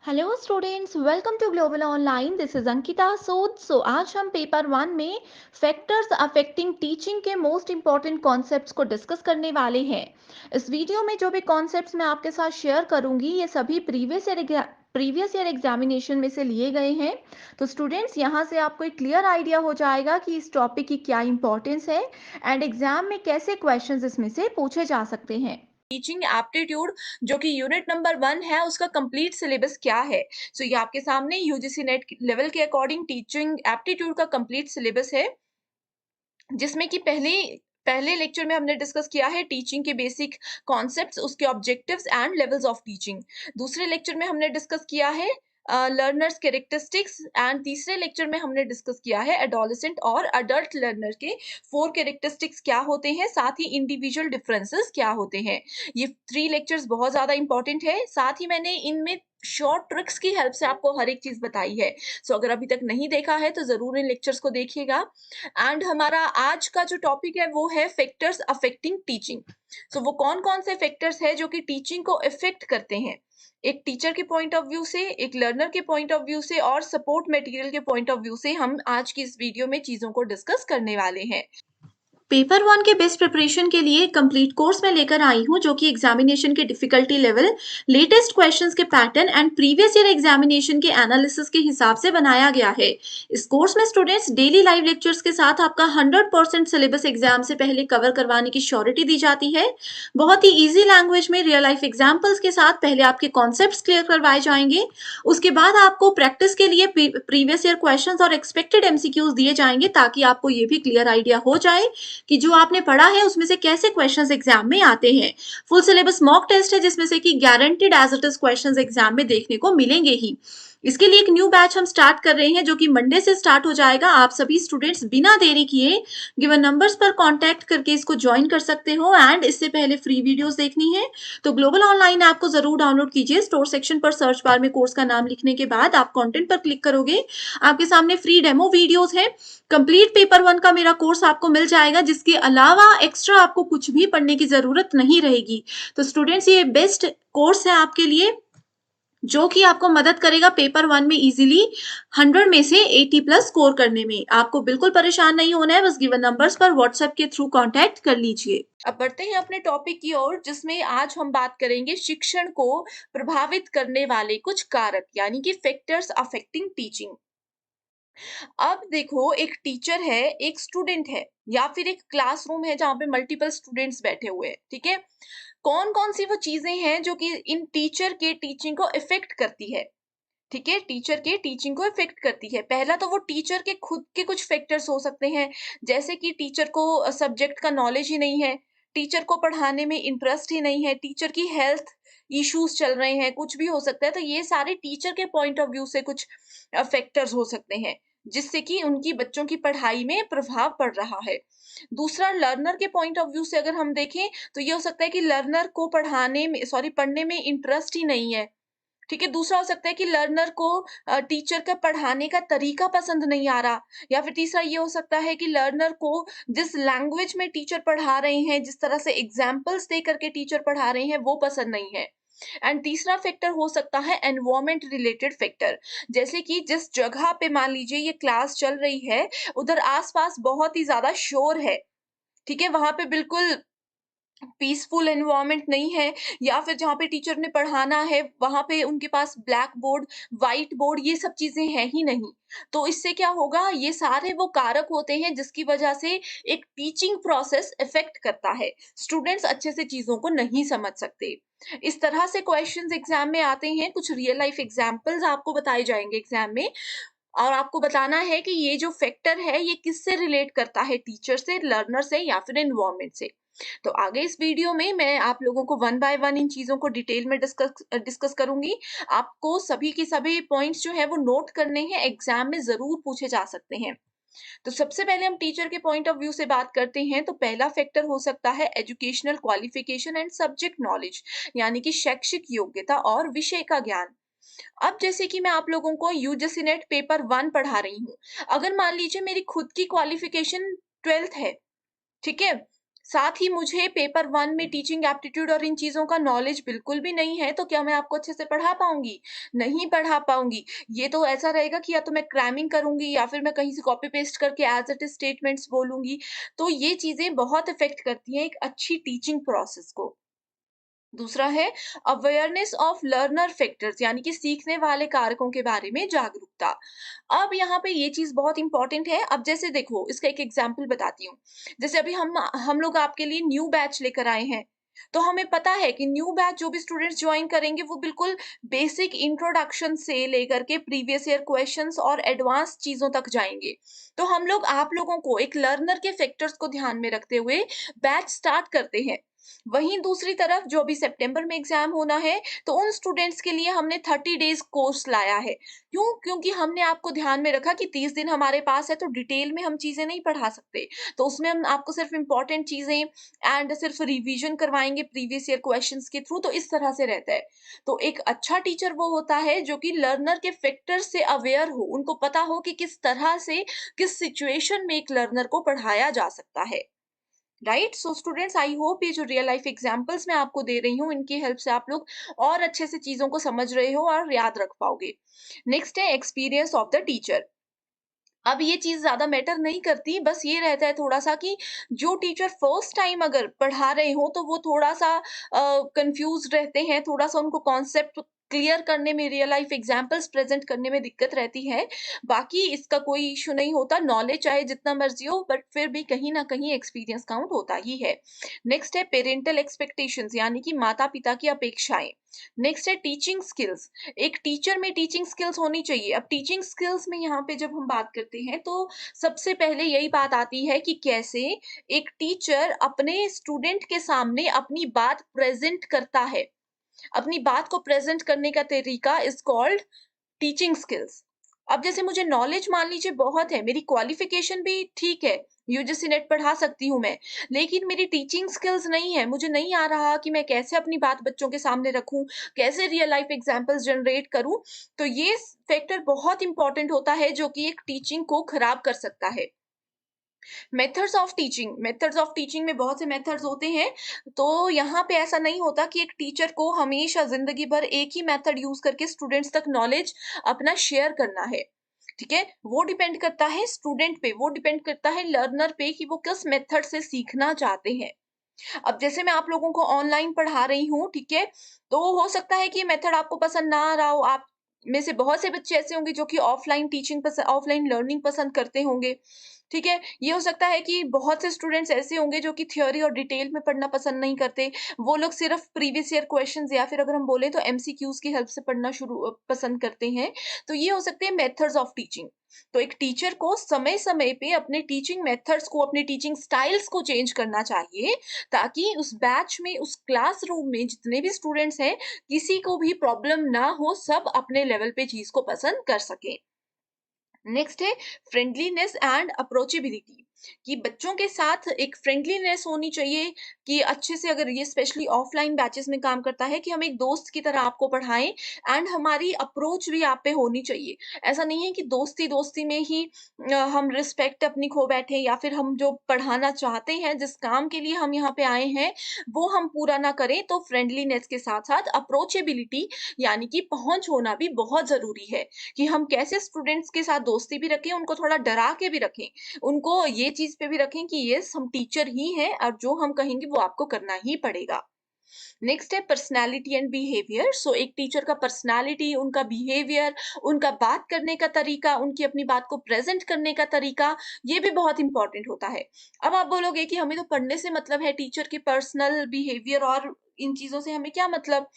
Hello students, welcome to Global Online. This is Ankita Sood. आज हम paper one में factors affecting teaching के most important concepts को discuss करने वाले हैं। इस वीडियो में जो भी कॉन्सेप्ट्स मैं आपके साथ शेयर करूंगी ये सभी प्रीवियस ईयर एग्जामिनेशन में से लिए गए हैं। तो स्टूडेंट्स, यहाँ से आपको एक क्लियर आइडिया हो जाएगा कि इस टॉपिक की क्या इंपॉर्टेंस है एंड एग्जाम में कैसे क्वेश्चंस इसमें से पूछे जा सकते हैं। टीचिंग एप्टीट्यूड जो कि यूनिट नंबर 1 है, उसका कंप्लीट सिलेबस क्या है। ये आपके सामने यूजीसी नेट लेवल के अकॉर्डिंग टीचिंग एप्टीट्यूड का कंप्लीट सिलेबस है, जिसमें कि पहले लेक्चर में हमने डिस्कस किया है टीचिंग के बेसिक कॉन्सेप्ट्स, उसके objectives and levels of teaching. दूसरे लेक्चर में हमने डिस्कस किया है लर्नर्स कैरेक्टरिस्टिक्स एंड तीसरे लेक्चर में हमने डिस्कस किया है एडोलेसेंट और अडल्ट लर्नर के 4 कैरेक्टरिस्टिक्स क्या होते हैं, साथ ही इंडिविजुअल डिफरेंसेस क्या होते हैं। ये 3 लेक्चर्स बहुत ज्यादा इंपॉर्टेंट है। साथ ही मैंने इनमें शॉर्ट ट्रिक्स की हेल्प से आपको हर एक चीज बताई है। अगर अभी तक नहीं देखा है तो जरूर इन लेक्चर्स को देखिएगा। एंड हमारा आज का जो टॉपिक है वो है फैक्टर्स अफेक्टिंग टीचिंग। वो कौन कौन से फैक्टर्स है जो कि टीचिंग को इफेक्ट करते हैं, एक टीचर के पॉइंट ऑफ व्यू से, एक लर्नर के पॉइंट ऑफ व्यू से और सपोर्ट मटेरियल के पॉइंट ऑफ व्यू से हम आज की इस वीडियो में चीजों को डिस्कस करने वाले हैं। पेपर वन के बेस्ट प्रिपरेशन के लिए कंप्लीट कोर्स में लेकर आई हूँ, जो कि एग्जामिनेशन के डिफिकल्टी लेवल, लेटेस्ट क्वेश्चंस के pattern and previous year examination के एनालिसिस के हिसाब से बनाया गया है। इस कोर्स में स्टूडेंट्स डेली लाइव लेक्चर्स के साथ आपका 100% सिलेबस एग्जाम से पहले कवर करवाने की श्योरिटी दी जाती है। बहुत ही ईजी लैंग्वेज में रियल लाइफ एग्जाम्पल्स के साथ पहले आपके कॉन्सेप्ट क्लियर करवाए जाएंगे। उसके बाद आपको प्रैक्टिस के लिए प्रीवियस ईयर क्वेश्चंस और एक्सपेक्टेड एमसीक्यूज दिए जाएंगे, ताकि आपको ये भी क्लियर आइडिया हो जाए कि जो आपने पढ़ा है उसमें से कैसे क्वेश्चंस एग्जाम में आते हैं। फुल सिलेबस मॉक टेस्ट है, जिसमें से कि guaranteed as it is questions exam में देखने को मिलेंगे ही। इसके लिए एक न्यू बैच हम स्टार्ट कर रहे हैं, जो कि मंडे से स्टार्ट हो जाएगा। आप सभी स्टूडेंट्स बिना देरी किए गिवन नंबर्स पर कांटेक्ट करके इसको ज्वाइन कर सकते हो। एंड इससे पहले फ्री वीडियोस देखनी है तो ग्लोबल ऑनलाइन ऐप को जरूर डाउनलोड कीजिए। स्टोर सेक्शन पर सर्च बार में कोर्स का नाम लिखने के बाद आप कंटेंट पर क्लिक करोगे, आपके सामने फ्री डेमो वीडियोस है। कंप्लीट पेपर वन का मेरा कोर्स आपको मिल जाएगा, जिसके अलावा एक्स्ट्रा आपको कुछ भी पढ़ने की जरूरत नहीं रहेगी। तो स्टूडेंट्स, ये बेस्ट कोर्स है आपके लिए, जो कि आपको मदद करेगा पेपर वन में इजीली 100 में से 80 प्लस स्कोर करने में। आपको बिल्कुल परेशान नहीं होना है, बस गिवन नंबर्स पर व्हाट्सएप के थ्रू कांटेक्ट कर लीजिए। अब बढ़ते हैं अपने टॉपिक की ओर, जिसमें आज हम बात करेंगे शिक्षण को प्रभावित करने वाले कुछ कारक, यानी कि फैक्टर्स अफेक्टिंग टीचिंग। अब देखो, एक टीचर है, एक स्टूडेंट है, या फिर एक क्लासरूम है जहां पे मल्टीपल स्टूडेंट्स बैठे हुए हैं। ठीक है, कौन कौन सी वो चीजें हैं जो कि इन टीचर के टीचिंग को इफेक्ट करती है। ठीक है, टीचर के टीचिंग को इफेक्ट करती है। पहला तो वो टीचर के खुद के कुछ फैक्टर्स हो सकते हैं, जैसे कि टीचर को सब्जेक्ट का नॉलेज ही नहीं है, टीचर को पढ़ाने में इंटरेस्ट ही नहीं है, टीचर की हेल्थ इश्यूज चल रहे हैं, कुछ भी हो सकता है। तो ये सारे टीचर के पॉइंट ऑफ व्यू से कुछ फैक्टर्स हो सकते हैं, जिससे कि उनकी बच्चों की पढ़ाई में प्रभाव पड़ रहा है। दूसरा, लर्नर के पॉइंट ऑफ व्यू से अगर हम देखें तो ये हो सकता है कि लर्नर को पढ़ने में इंटरेस्ट ही नहीं है। ठीक है, दूसरा हो सकता है कि लर्नर को टीचर का पढ़ाने का तरीका पसंद नहीं आ रहा, या फिर तीसरा ये हो सकता है कि लर्नर को जिस लैंग्वेज में टीचर पढ़ा रहे हैं, जिस तरह से एग्जाम्पल्स दे करके टीचर पढ़ा रहे हैं, वो पसंद नहीं है। एंड तीसरा फैक्टर हो सकता है एनवायरमेंट रिलेटेड फैक्टर, जैसे कि जिस जगह पे मान लीजिए ये क्लास चल रही है, उधर आसपास बहुत ही ज्यादा शोर है। ठीक है, वहां पे बिल्कुल पीसफुल एनवायरनमेंट नहीं है, या फिर जहाँ पे टीचर ने पढ़ाना है वहां पे उनके पास ब्लैक बोर्ड, व्हाइट बोर्ड, ये सब चीजें हैं ही नहीं। तो इससे क्या होगा, ये सारे वो कारक होते हैं जिसकी वजह से एक टीचिंग प्रोसेस इफेक्ट करता है, स्टूडेंट्स अच्छे से चीजों को नहीं समझ सकते। इस तरह से क्वेश्चंस एग्जाम में आते हैं, कुछ रियल लाइफ एग्जाम्पल्स आपको बताए जाएंगे एग्जाम में, और आपको बताना है कि ये जो फैक्टर है ये किससे रिलेट करता है, टीचर से, लर्नर से, या फिर एनवायरमेंट से। तो आगे इस वीडियो में मैं आप लोगों को वन बाय वन इन चीजों को डिटेल में डिस्कस करूंगी। आपको सभी के सभी पॉइंट्स जो है वो नोट करने हैं, एग्जाम में जरूर पूछे जा सकते हैं। तो सबसे पहले हम टीचर के पॉइंट ऑफ व्यू से बात करते हैं। तो पहला फैक्टर हो सकता है educational qualification and subject knowledge, यानी कि शैक्षिक योग्यता और विषय का ज्ञान। अब जैसे कि मैं आप लोगों को यूजीसी नेट पेपर वन पढ़ा रही हूँ, अगर मान लीजिए मेरी खुद की क्वालिफिकेशन 12th है, ठीक है, साथ ही मुझे पेपर 1 में टीचिंग एप्टीट्यूड और इन चीज़ों का नॉलेज बिल्कुल भी नहीं है, तो क्या मैं आपको अच्छे से पढ़ा पाऊँगी? नहीं पढ़ा पाऊँगी। ये तो ऐसा रहेगा कि या तो मैं क्रैमिंग करूँगी या फिर मैं कहीं से कॉपी पेस्ट करके एज़ इट इज़ स्टेटमेंट्स बोलूँगी। तो ये चीज़ें बहुत इफ़ेक्ट करती हैं एक अच्छी टीचिंग प्रोसेस को। दूसरा है अवेयरनेस ऑफ लर्नर फैक्टर्स, यानी कि सीखने वाले कारकों के बारे में जागरूकता। अब यहाँ पे ये चीज बहुत इंपॉर्टेंट है। अब जैसे देखो, इसका एक एग्जांपल बताती हूँ। जैसे अभी हम लोग आपके लिए न्यू बैच लेकर आए हैं, तो हमें पता है कि न्यू बैच जो भी स्टूडेंट्स ज्वाइन करेंगे वो बिल्कुल बेसिक इंट्रोडक्शन से लेकर के प्रीवियस ईयर क्वेश्चंस और एडवांस चीजों तक जाएंगे। तो हम लोग आप लोगों को एक लर्नर के फैक्टर्स को ध्यान में रखते हुए बैच स्टार्ट करते हैं। वहीं दूसरी तरफ जो अभी सितंबर में एग्जाम होना है, तो उन स्टूडेंट्स के लिए हमने 30 डेज कोर्स लाया है। क्यों? क्योंकि हमने आपको ध्यान में रखा कि 30 दिन हमारे पास है, तो डिटेल में हम चीजें नहीं पढ़ा सकते। तो उसमें हम आपको सिर्फ इंपॉर्टेंट चीजें एंड सिर्फ रिवीजन करवाएंगे प्रीवियस ईयर क्वेश्चंस के थ्रू। तो इस तरह से रहता है। तो एक अच्छा टीचर वो होता है जो कि लर्नर के फैक्टर से अवेयर हो, उनको पता हो कि किस तरह से, किस सिचुएशन में एक लर्नर को पढ़ाया जा सकता है। Right? So students, I hope ये जो रियल लाइफ एग्जांपल्स मैं आपको दे रही हूँ, इनकी हेल्प से आप लोग और अच्छे से चीजों को समझ रहे हो और याद रख पाओगे। नेक्स्ट है एक्सपीरियंस ऑफ द टीचर। अब ये चीज ज्यादा मैटर नहीं करती, बस ये रहता है थोड़ा सा कि जो टीचर फर्स्ट टाइम अगर पढ़ा रहे हो तो वो थोड़ा सा कंफ्यूज रहते हैं, थोड़ा सा उनको कॉन्सेप्ट क्लियर करने में, रियल लाइफ एग्जांपल्स प्रेजेंट करने में दिक्कत रहती है। बाकी इसका कोई इशू नहीं होता, नॉलेज चाहे जितना मर्जी हो, बट फिर भी कहीं ना कहीं एक्सपीरियंस काउंट होता ही है। नेक्स्ट है पेरेंटल एक्सपेक्टेशंस, यानी कि माता पिता की अपेक्षाएं। नेक्स्ट है टीचिंग स्किल्स। एक टीचर में टीचिंग स्किल्स होनी चाहिए। अब टीचिंग स्किल्स में यहाँ पे जब हम बात करते हैं, तो सबसे पहले यही बात आती है कि कैसे एक टीचर अपने स्टूडेंट के सामने अपनी बात प्रेजेंट करता है। अपनी बात को प्रेजेंट करने का तरीका इज कॉल्ड टीचिंग स्किल्स। अब जैसे मुझे नॉलेज मान लीजिए बहुत है, मेरी क्वालिफिकेशन भी ठीक है, यूजीसी नेट पढ़ा सकती हूँ मैं, लेकिन मेरी टीचिंग स्किल्स नहीं है, मुझे नहीं आ रहा कि मैं कैसे अपनी बात बच्चों के सामने रखूं, कैसे रियल लाइफ एग्जांपल्स जनरेट करूं। तो ये फैक्टर बहुत इंपॉर्टेंट होता है जो कि एक टीचिंग को खराब कर सकता है। मेथड्स ऑफ टीचिंग में बहुत से मेथड्स होते हैं। तो यहाँ पे ऐसा नहीं होता कि एक टीचर को हमेशा जिंदगी भर एक ही मेथड यूज करके स्टूडेंट्स तक नॉलेज अपना शेयर करना है। ठीक है, वो डिपेंड करता है स्टूडेंट पे, वो डिपेंड करता है लर्नर पे कि वो किस मेथड से सीखना चाहते हैं। अब जैसे मैं आप लोगों को ऑनलाइन पढ़ा रही हूँ, ठीक है, तो हो सकता है कि ये मेथड आपको पसंद ना आ रहा हो। आप में से बहुत से बच्चे ऐसे होंगे जो कि ऑफलाइन लर्निंग पसंद करते होंगे। ठीक है, ये हो सकता है कि बहुत से स्टूडेंट्स ऐसे होंगे जो कि थ्योरी और डिटेल में पढ़ना पसंद नहीं करते। वो लोग सिर्फ प्रीवियस ईयर क्वेश्चंस या फिर अगर हम बोले तो एमसीक्यूज की हेल्प से पढ़ना पसंद करते हैं। तो ये हो सकते हैं मेथड्स ऑफ टीचिंग। तो एक टीचर को समय समय पे अपने टीचिंग मेथड्स को, अपने टीचिंग स्टाइल्स को चेंज करना चाहिए, ताकि उस बैच में, उस क्लासरूम में जितने भी स्टूडेंट्स हैं, किसी को भी प्रॉब्लम ना हो, सब अपने लेवल पे चीज को पसंद कर सकें। नेक्स्ट है फ्रेंडलीनेस एंड अप्रोचेबिलिटी, कि बच्चों के साथ एक फ्रेंडलीनेस होनी चाहिए, कि अच्छे से, अगर ये स्पेशली ऑफलाइन बैचेस में काम करता है, कि हम एक दोस्त की तरह आपको पढ़ाएं एंड हमारी अप्रोच भी आप पे होनी चाहिए। ऐसा नहीं है कि दोस्ती दोस्ती में ही हम रिस्पेक्ट अपनी खो बैठे, या फिर हम जो पढ़ाना चाहते हैं, जिस काम के लिए हम यहाँ पे आए हैं, वो हम पूरा ना करें। तो फ्रेंडलीनेस के साथ साथ अप्रोचेबिलिटी, यानी कि पहुंच होना भी बहुत जरूरी है, कि हम कैसे स्टूडेंट्स के साथ दोस्ती भी रखें, उनको थोड़ा डरा के भी रखें, उनको ये चीज पे भी रखें कि यस, हम टीचर ही हैं और जो हम कहेंगे वो आपको करना ही पड़ेगा। नेक्स्ट है पर्सनालिटी एंड बिहेवियर। सो एक टीचर का पर्सनालिटी, उनका बिहेवियर, उनका बात करने का तरीका, उनकी अपनी बात को प्रेजेंट करने का तरीका, ये भी बहुत इंपॉर्टेंट होता है। अब आप बोलोगे कि हमें तो पढ़ने से मतलब है, टीचर के पर्सनल बिहेवियर और इन चीजों से हमें क्या मतलब?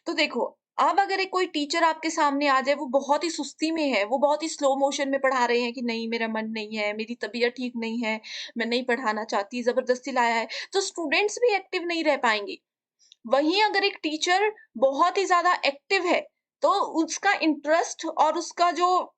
तो देखो, अब अगर एक कोई टीचर आपके सामने आ जाए, वो बहुत ही सुस्ती में है, वो बहुत ही स्लो मोशन में पढ़ा रहे हैं कि नहीं मेरा मन नहीं है, मेरी तबीयत ठीक नहीं है, मैं नहीं पढ़ाना चाहती, जबरदस्ती लाया है, तो स्टूडेंट्स भी एक्टिव नहीं रह पाएंगे। वहीं अगर एक टीचर बहुत ही ज़्यादा एक्टिव है, तो उसका इंटरेस्ट और उसका जो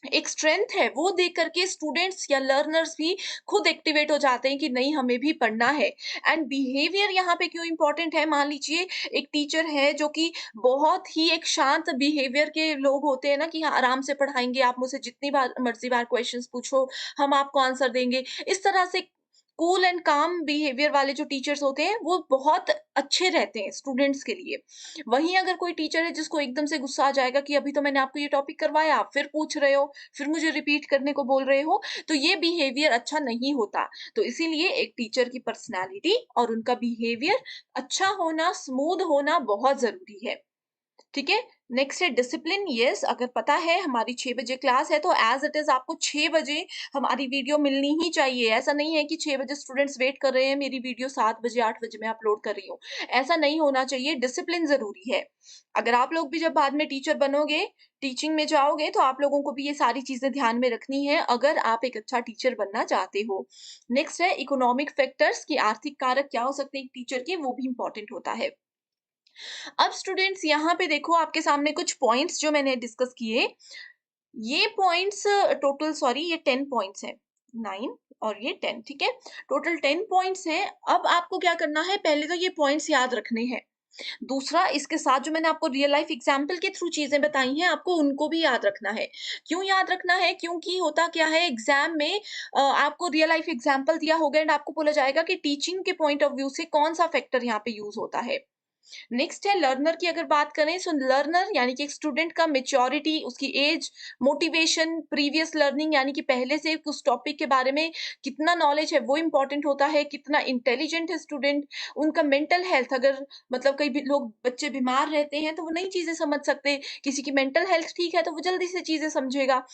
एक स्ट्रेंथ है, वो देख करके स्टूडेंट्स या लर्नर्स भी खुद एक्टिवेट हो जाते हैं कि नहीं, हमें भी पढ़ना है। एंड बिहेवियर यहाँ पे क्यों इंपॉर्टेंट है? मान लीजिए एक टीचर है जो कि बहुत ही एक शांत बिहेवियर के लोग होते हैं ना, कि हाँ, आराम से पढ़ाएंगे, आप मुझसे जितनी बार मर्जी बार क्वेश्चंस पूछो, हम आपको आंसर देंगे, इस तरह से कूल एंड काम बिहेवियर वाले जो टीचर्स होते हैं वो बहुत अच्छे रहते हैं स्टूडेंट्स के लिए। वहीं अगर कोई टीचर है जिसको एकदम से गुस्सा आ जाएगा कि अभी तो मैंने आपको ये टॉपिक करवाया, आप फिर पूछ रहे हो, फिर मुझे रिपीट करने को बोल रहे हो, तो ये बिहेवियर अच्छा नहीं होता। तो इसीलिए एक टीचर की पर्सनैलिटी और उनका बिहेवियर अच्छा होना, स्मूथ होना बहुत ज़रूरी है। ठीक है? नेक्स्ट है डिसिप्लिन। यस, अगर पता है हमारी 6 बजे क्लास है तो एज़ इट इज़ आपको 6 बजे हमारी वीडियो मिलनी ही चाहिए। ऐसा नहीं है कि 6 बजे स्टूडेंट्स वेट कर रहे हैं, मेरी वीडियो 7 बजे, 8 बजे मैं अपलोड कर रही हूँ। ऐसा नहीं होना चाहिए, डिसिप्लिन ज़रूरी है। अगर आप लोग भी जब बाद में टीचर बनोगे, टीचिंग में जाओगे तो आप लोगों को भी ये सारी चीज़ें ध्यान में रखनी है अगर आप एक अच्छा टीचर बनना चाहते हो। नेक्स्ट है इकोनॉमिक फैक्टर्स कि आर्थिक कारक क्या हो सकते हैं एक टीचर के, वो भी इम्पोर्टेंट होता है। अब स्टूडेंट्स यहाँ पे देखो आपके सामने कुछ पॉइंट्स जो मैंने डिस्कस किए, ये पॉइंट्स टोटल सॉरी ये 10 पॉइंट्स हैं, 9 और ये 10 ठीक है? टोटल 10 पॉइंट्स हैं। अब आपको क्या करना है, पहले तो ये पॉइंट्स याद रखने हैं। दूसरा इसके साथ जो मैंने आपको रियल लाइफ एग्जाम्पल के थ्रू चीजें बताई हैं, आपको उनको भी याद रखना है। क्यों याद रखना है? क्योंकि होता क्या है एग्जाम में आपको रियल लाइफ एग्जाम्पल दिया होगा एंड आपको बोला जाएगा कि टीचिंग के पॉइंट ऑफ व्यू से कौन सा फैक्टर यहाँ पे यूज होता है। नेक्स्ट है लर्नर की अगर बात करें, सो लर्नर यानी कि एक स्टूडेंट का मेच्योरिटी, उसकी एज, मोटिवेशन, प्रीवियस लर्निंग यानी कि पहले से उस टॉपिक के बारे में कितना नॉलेज है वो इंपॉर्टेंट होता है, कितना इंटेलिजेंट है स्टूडेंट, उनका मेंटल हेल्थ, अगर मतलब कई भी लोग बच्चे बीमार रहते हैं तो वो नई चीजें समझ सकते, किसी की मेंटल हेल्थ ठीक है तो वो जल्दी से चीजें समझेगा।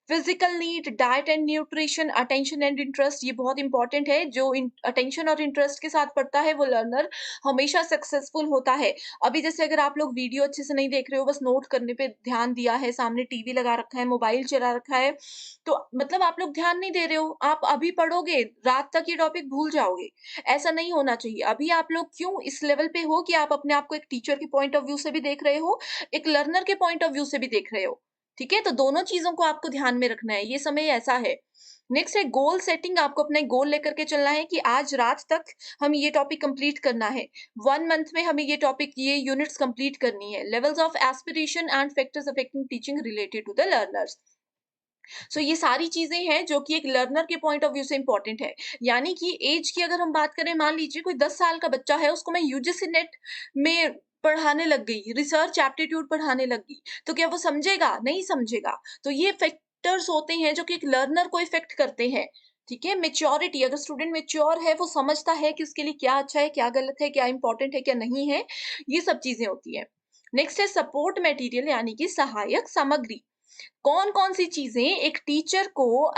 Physical need, diet and nutrition, attention and interest, ये बहुत इंपॉर्टेंट है। जो अटेंशन और इंटरेस्ट के साथ पढ़ता है वो लर्नर हमेशा सक्सेसफुल होता है। अभी जैसे अगर आप लोग वीडियो अच्छे से नहीं देख रहे हो, बस नोट करने पे ध्यान दिया है, सामने टीवी लगा रखा है, मोबाइल चला रखा है, तो मतलब आप लोग ध्यान नहीं दे रहे हो। आप अभी पढ़ोगे, रात तक ये टॉपिक भूल जाओगे। ऐसा नहीं होना चाहिए। अभी आप लोग क्यों इस लेवल पे हो कि आप अपने आप को एक टीचर के पॉइंट ऑफ व्यू से भी देख रहे हो, एक लर्नर के पॉइंट ऑफ व्यू से भी देख रहे हो। ठीक है? तो दोनों चीज़ों को आपको ध्यान में रखना है। ये समय ऐसा है। नेक्स्ट है गोल सेटिंग, आपको अपना एक गोल लेकर के चलना है कि आज रात तक हमें ये टॉपिक कंप्लीट करना है। 1 मंथ में हमें ये टॉपिक, ये यूनिट्स कंप्लीट करनी है। Levels of aspiration and factors affecting teaching related to the learners. So ये सारी चीज़ें हैं जो कि एक लर्नर के पॉइंट ऑफ व्यू से इम्पोर्टेंट है। यानी कि ऐज की अगर हम बात करें, मान लीजिए कोई 10 साल का बच्चा है, उसको मैं यूजीसी नेट में पढ़ाने लग गई, रिसर्च एप्टीट्यूड पढ़ाने लग गई, तो क्या वो समझेगा? नहीं समझेगा। तो ये फैक्टर्स होते हैं जो कि एक लर्नर को इफ़ेक्ट करते हैं। ठीक है? मैच्योरिटी, अगर स्टूडेंट मैच्योर है, वो समझता है कि उसके लिए क्या अच्छा है, क्या गलत है, क्या इम्पोर्टेंट है, क्या नहीं है, ये सब चीज़ें होती हैं। नेक्स्ट है सपोर्ट मटेरियल यानी कि सहायक सामग्री। कौन-कौन सी चीज़ें एक टीचर को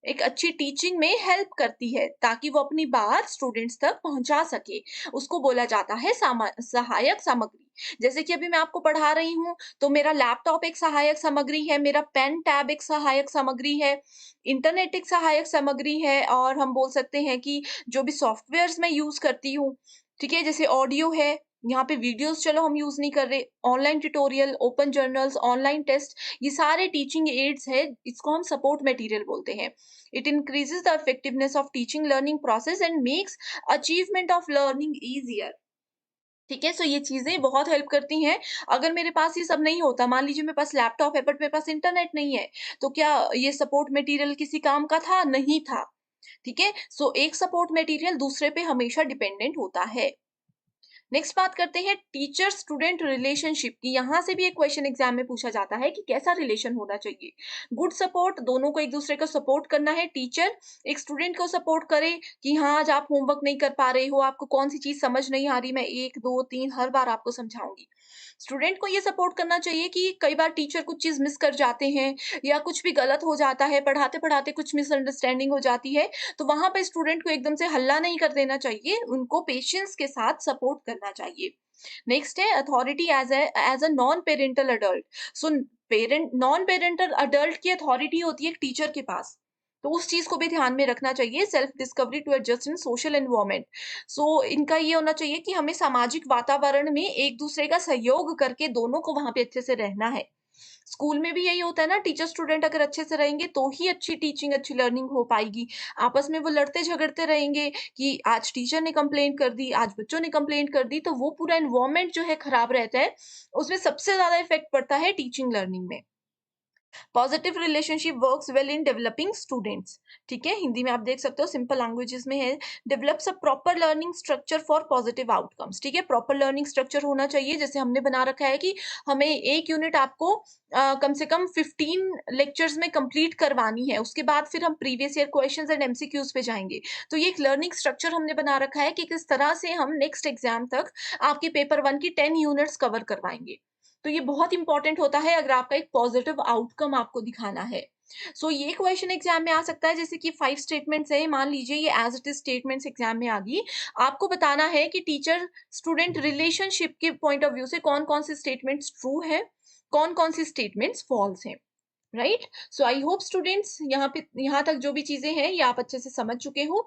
एक अच्छी टीचिंग में हेल्प करती है ताकि वो अपनी बात स्टूडेंट्स तक पहुंचा सके, उसको बोला जाता है सहायक सामग्री। जैसे कि अभी मैं आपको पढ़ा रही हूँ तो मेरा लैपटॉप एक सहायक सामग्री है, मेरा पेन टैब एक सहायक सामग्री है, इंटरनेट एक सहायक सामग्री है, और हम बोल सकते हैं कि जो भी सॉफ्टवेयर्स मैं यूज करती हूँ, ठीक है, जैसे ऑडियो है, यहाँ पे वीडियोस चलो हम यूज नहीं कर रहे, online tutorial, open journals, online test, ये सारे टीचिंग एड्स है, इसको हम सपोर्ट मटेरियल बोलते हैं। It increases the effectiveness of teaching learning process and makes achievement of learning easier। ठीक है? सो ये चीज़ें बहुत हेल्प करती हैं। अगर मेरे पास ये सब नहीं होता, मान लीजिए मेरे पास लैपटॉप है बट मेरे पास इंटरनेट नहीं है, तो क्या ये सपोर्ट मटेरियल किसी काम का था? नहीं था। ठीक है? सो एक सपोर्ट मटेरियल दूसरे पे हमेशा डिपेंडेंट होता है। नेक्स्ट बात करते हैं टीचर स्टूडेंट रिलेशनशिप की। यहाँ से भी एक क्वेश्चन एग्जाम में पूछा जाता है कि कैसा रिलेशन होना चाहिए। गुड सपोर्ट, दोनों को एक दूसरे का सपोर्ट करना है। टीचर एक स्टूडेंट को सपोर्ट करे कि हाँ आज आप होमवर्क नहीं कर पा रहे हो, आपको कौन सी चीज समझ नहीं आ रही, मैं 1 2 3 हर बार आपको समझाऊंगी। स्टूडेंट को ये सपोर्ट करना चाहिए कि कई बार टीचर कुछ चीज मिस कर जाते हैं या कुछ भी गलत हो जाता है, पढ़ाते पढ़ाते कुछ मिसअंडरस्टैंडिंग हो जाती है, तो वहां पे स्टूडेंट को एकदम से हल्ला नहीं कर देना चाहिए, उनको पेशेंस के साथ सपोर्ट करना चाहिए। नेक्स्ट है authority as a non parental adult. So parent non parental adult की अथॉरिटी होती है एक टीचर के पास, तो उस चीज को भी ध्यान में रखना चाहिए। Self discovery to adjust in social environment. So इनका ये होना चाहिए कि हमें सामाजिक वातावरण में एक दूसरे का सहयोग करके दोनों को वहां पे अच्छे से रहना है। स्कूल में भी यही होता है ना, टीचर स्टूडेंट अगर अच्छे से रहेंगे तो ही अच्छी टीचिंग, अच्छी लर्निंग हो पाएगी। आपस में वो लड़ते झगड़ते रहेंगे कि आज टीचर ने कंप्लेंट कर दी, आज बच्चों ने कंप्लेंट कर दी, तो वो पूरा एनवायरनमेंट जो है खराब रहता है, उसमें सबसे ज्यादा इफेक्ट पड़ता है टीचिंग लर्निंग में। Positive relationship works well in developing students. ठीक है, हिंदी में आप देख सकते हो, सिंपल लैंग्वेजेस में है, develops a proper learning structure for positive outcomes. ठीक है, प्रॉपर लर्निंग स्ट्रक्चर होना चाहिए, जैसे हमने बना रखा है कि हमें एक यूनिट आपको कम से कम 15 लेक्चर्स में कंप्लीट करवानी है, उसके बाद फिर हम previous year questions and MCQs पे जाएंगे। तो ये एक लर्निंग स्ट्रक्चर हमने बना रखा है कि किस तरह से हम नेक्स्ट एग्जाम तक आपके पेपर 1 की 10 यूनिट्स कवर करवाएंगे। तो ये बहुत इंपॉर्टेंट होता है अगर आपका एक पॉजिटिव आउटकम आपको दिखाना है। ये क्वेश्चन एग्जाम में आ सकता है, जैसे कि 5 स्टेटमेंट्स है, मान लीजिए ये as it is statements exam में आ गई। आपको बताना है कि टीचर स्टूडेंट रिलेशनशिप के पॉइंट ऑफ व्यू से कौन कौन सी स्टेटमेंट्स ट्रू है, कौन कौन सी स्टेटमेंट्स फॉल्स हैं। Right, so I hope students यहाँ तक जो भी चीजें हैं ये आप अच्छे से समझ चुके हो।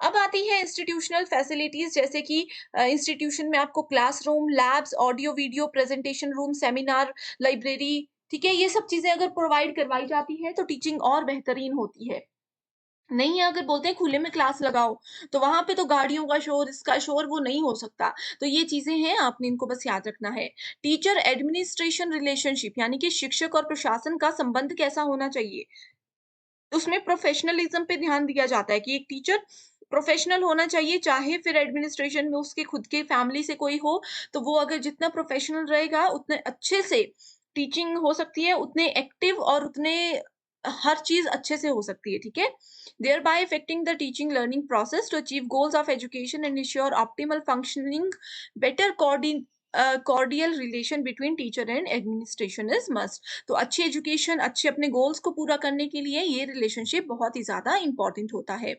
अब आती है इंस्टीट्यूशनल फैसिलिटीज, जैसे कि इंस्टीट्यूशन में आपको classroom, labs, audio video presentation room, seminar, library, ठीक है, ये सब चीजें अगर प्रोवाइड करवाई जाती है तो टीचिंग और बेहतरीन होती है। नहीं है, अगर बोलते हैं खुले में क्लास लगाओ, तो वहां पे तो गाड़ियों का शोर, इसका शोर, वो नहीं हो सकता। तो ये चीजें हैं, आपने इनको बस याद रखना है। टीचर एडमिनिस्ट्रेशन रिलेशनशिप, यानी कि शिक्षक और प्रशासन का संबंध कैसा होना चाहिए, उसमें प्रोफेशनलिज्म पे ध्यान दिया जाता है कि एक टीचर प्रोफेशनल होना चाहिए, चाहे फिर एडमिनिस्ट्रेशन में उसके खुद के फैमिली से कोई हो, तो वो अगर जितना प्रोफेशनल रहेगा उतने अच्छे से टीचिंग हो सकती है, उतने एक्टिव और उतने हर चीज अच्छे से हो सकती है। ठीक है, thereby affecting the teaching learning process to achieve goals of education and ensure optimal functioning, better cordial relation between teacher and administration is must. तो अच्छी एजुकेशन, अच्छे अपने गोल्स को पूरा करने के लिए ये रिलेशनशिप बहुत ही ज्यादा इंपॉर्टेंट होता है।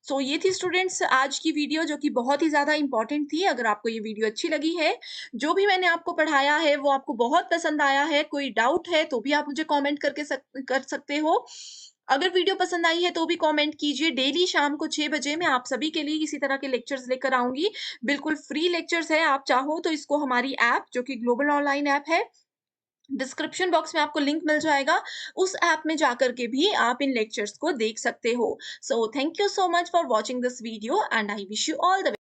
ये थी स्टूडेंट्स आज की वीडियो, जो कि बहुत ही ज्यादा इंपॉर्टेंट थी। अगर आपको ये वीडियो अच्छी लगी है, जो भी मैंने आपको पढ़ाया है वो आपको बहुत पसंद आया है, कोई डाउट है तो भी आप मुझे कमेंट कर सकते हो। अगर वीडियो पसंद आई है तो भी कमेंट कीजिए। डेली शाम को 6 बजे मैं आप सभी के लिए इसी तरह के लेक्चर्स लेकर आऊंगी। बिल्कुल फ्री लेक्चर्स है, आप चाहो तो इसको हमारी ऐप, जो कि ग्लोबल ऑनलाइन ऐप है, डिस्क्रिप्शन बॉक्स में आपको लिंक मिल जाएगा, उस ऐप में जाकर के भी आप इन लेक्चर्स को देख सकते हो। So thank you so much for watching this video and I wish you all the